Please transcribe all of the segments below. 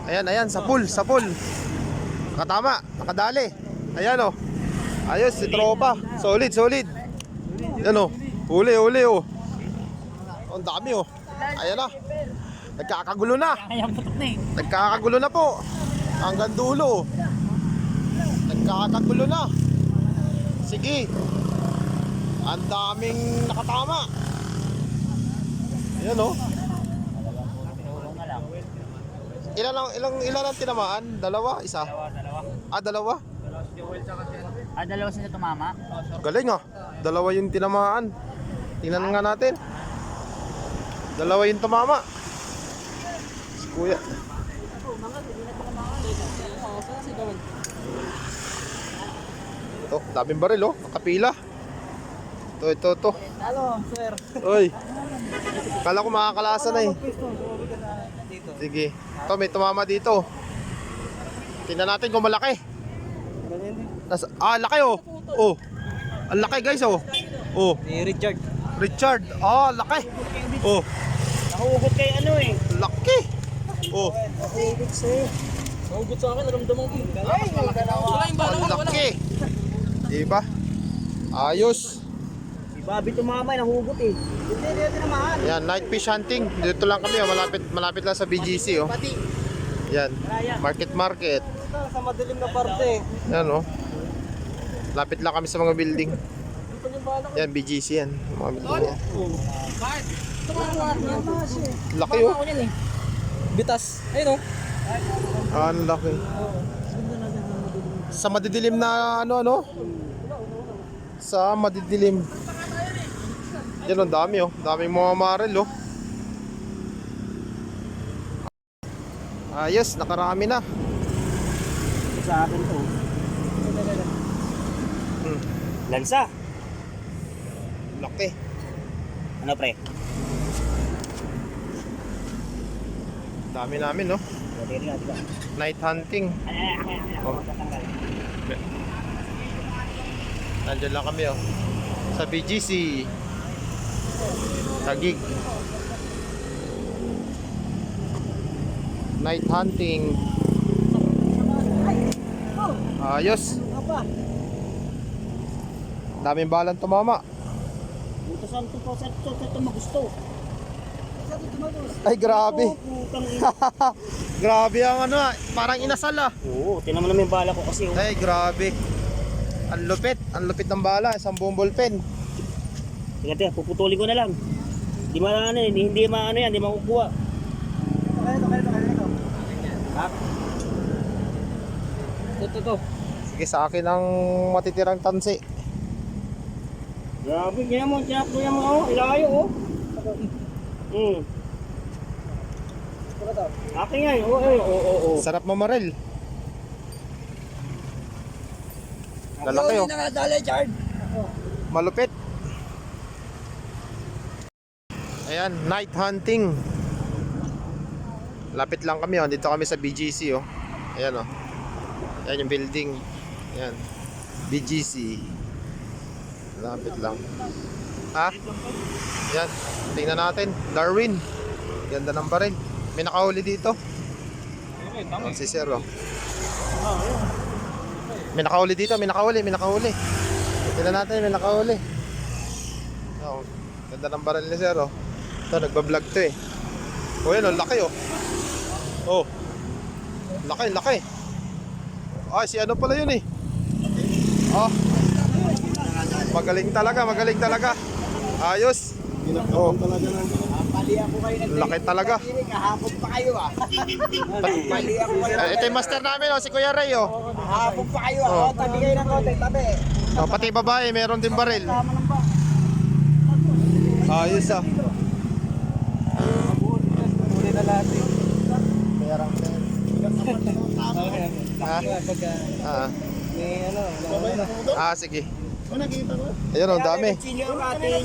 Ayan, ayan, sa pool, sa pool. Nakatama, nakadali. Ayan oh. Ayos, si tropa. Solid, solid. Ayan oh. Huli, huli oh. Ang dami oh. Ayan na. Nagkakagulo na. Nagkakagulo na po. Hanggang dulo. Nagkakagulo na. Sige. Ang daming nakatama. Ayan oh. Ilan ang tinamaan? Dalawa? Isa? Dalawa. Ah, dalawa? Dalawa sila tumama. Galing ah. Dalawa yung tinamaan. Tingnan nga natin. Dalawa yung tumama. Si Kuya. Ito, daming baril oh. Nakapila. Ito. Halo, sir. Oy. Kala ko makakalasa na eh. Sige. Ito, may tumama dito. Tingnan natin kung malaki. Laki oh. Oh. Ang laki guys oh. Oh. Si Richard. Richard. Ah, laki. Oh. Nahugot kay ano eh. Laki. Oh. Nahugot sa'yo. Nahugot sa akin, naramdaman ko. Ang laki. Diba? Ayos. Si Bobby tumama, nahugot eh. Hindi tinamaan. Yan, night fish hunting. Dito lang kami, oh. malapit lang sa BGC oh. Yan. Market. Sa madilim na parte. Yan oh. Lapit lang kami sa mga building. Yan, BGC yan. Mga building yan. Laki oh. Bitas. Ayun oh. Ah, ang laki. Sa madidilim na ano? Sa madidilim. Yan ang dami oh. Daming mga maril oh. Ayos, nakarami na. Sa akin to. Lansa. Laki. Ano pre? Dami namin no. Night hunting. Oh. Nandiyan lang kami oh. Sa BGC. Tagig. Night hunting. Ayos. Daming balang tumama. Butasan to po sa magusto. Ay grabe. Grabe ang ano ah. Parang inasal ah. Oo, tinan mo naman yung bala ko kasi. Ay grabe. Ang lupit ng bala. Isang buong ballpen. Tingnan, puputulin ko na lang. Hindi maano yan, hindi makukuha. Ha? Ito. Sige, sa akin ang matitirang tansi. Grabe, ganyan mo, tinakuya mo, oh, ilayo, oh. Akin yan, oh. Sarap mamaril. Lalaki oh. Malupit. Ayan, night hunting. Lapit lang kami oh. Dito kami sa BGC oh. Ayan oh. Ayan yung building. Ayan. BGC. Lapit lang. Ha? Ayan. Tingnan natin. Darwin. Ganda ng baril. May nakahuli dito. Oh, si Sir oh. May nakahuli dito. May nakahuli. Tingnan natin. May nakahuli. Oh, ganda ng baril ni Sir oh. Ito, nagbablog to eh. Oh, yan oh. Laki oh. Oh. Laki. Ah, si ano pala yun eh. Oh. Magaling talaga. Ayos. Oh. Laki talaga. Kahapon pa kayo ah. Ito yung master namin oh, si Kuya Ray oh. Kahapon pa kayo ah. Tabi kayo ng konti, tabi. Oh, pati babae, meron din baril. Ayos ah. Muli na lahat eh. Mayarang pen. May ano, Sige. Ayun oh, dami. kutsilyo ang atin.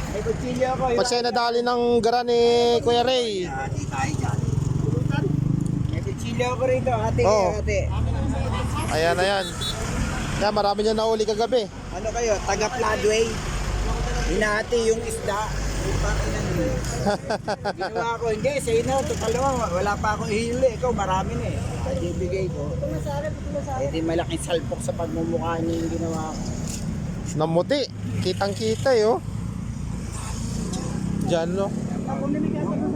May kutsilyo ako. Pag siya nadali ng gara ni Kuya Ray. May kutsilyo ako rito, ate. Oo. Ate. Ayan. Yan, marami niya nahuli kagabi. Ano kayo, taga Floodway? Hinati yung isda. Yung pakinan Ginawa ko, hindi, say no, total naman, wala pa akong ihili. Ikaw, marami na eh. Kaya ibigay ko. Eh di malaking salpok sa pagmumukha niya yung ginawa ko. Namuti. Kitang-kita eh, oh. Diyan, no?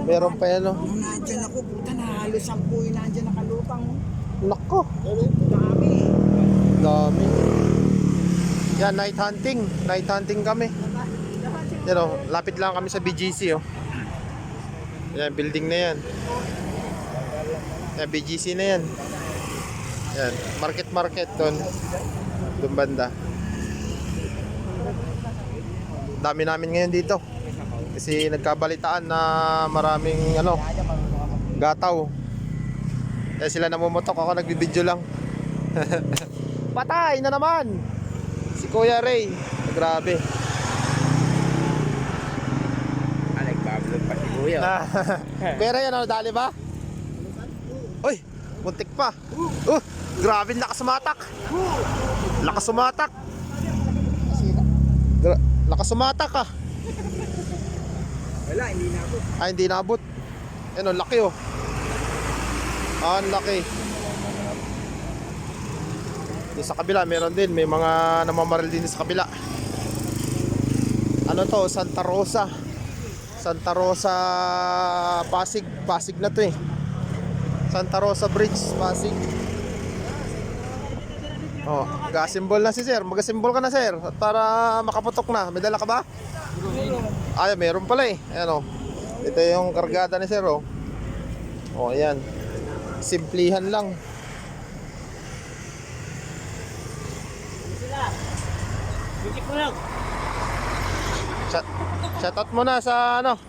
Meron pa yan, no? Nung nandyan ako, puta na halos 10 yung nandyan nakalutang. Nako. Dami. Dami. Yan, night hunting. Night hunting kami. Yan, oh. Lapit lang kami sa BGC, oh. Yan, building na yan. Yan, BGC na yan. Yan, market doon. Doon banda. Dami namin ngayon dito. Kasi nagkabalitaan na maraming gataw. Kaya sila namumutok, ako nagbibideo lang. Patay na naman si Kuya Ray. Grabe. Nagbablog pa si Kuya. Kuya Ray, ano, dali ba? Uy, muntik pa. Grabe, lakas sumatak. Lakas sumatak. Lakas sumatak ah. Wala, hindi na ako. Ay, hindi naabot. Yan o, laki oh. Ang laki. Yung sa kabila, meron din. May mga namamaril din sa kabila. Ano to? Santa Rosa. Santa Rosa Pasig. Pasig na to eh. Santa Rosa Bridge, Pasig. Oh, mag-asimbol na si sir. Mag-asimbol ka na sir. Para makaputok na. May dala ka ba? Ay, meron pala eh. Ayan oh. Ito yung kargada ni sir oh. Oh, ayan. Simplihan lang. Bitik mo lang. Shoutout mo na sa ano?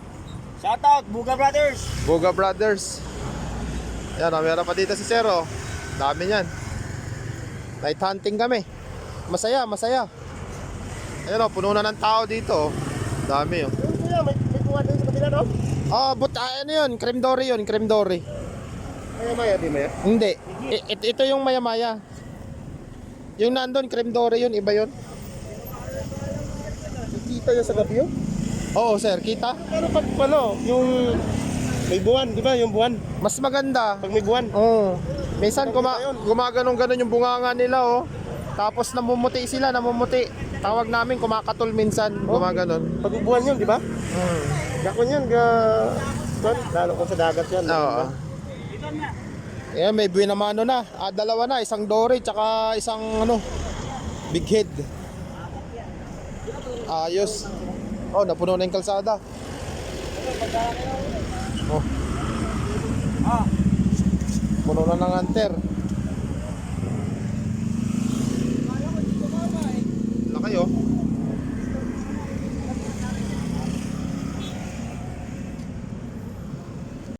Shoutout, Buga Brothers. Boga Brothers. Ayan oh, meron pa dito si sir oh. Dami niyan. Night hunting kami. Masaya, masaya. Ayan oh, puno na ng tao dito oh. Dami oh. May kuha din sa kabila, no? Ano yun? Creme dory yun, creme dory. Maya-maya, di maya? Hindi. Ito yung maya-maya. Yung nandun, creme dory yun, iba yun. Kita niya sa gabi yun? Oo sir, kita? Pero pag yung may buwan, di ba? Yung buwan. Mas maganda. Pag may buwan. Oo. Minsan gumaganong-ganon yung bunganga nila oh. Tapos namumuti sila, namumuti. Tawag namin kumakatul minsan, gumaganon. Pag buwan yun, di ba? Gakon yun, lalo kung sa dagat yan. Oo. Yeah, may buwinamano na. Dalawa na, isang dory tsaka isang big head. Ayos. Oh, napuno na yung kalsada. Oh. Puno na ng hunter.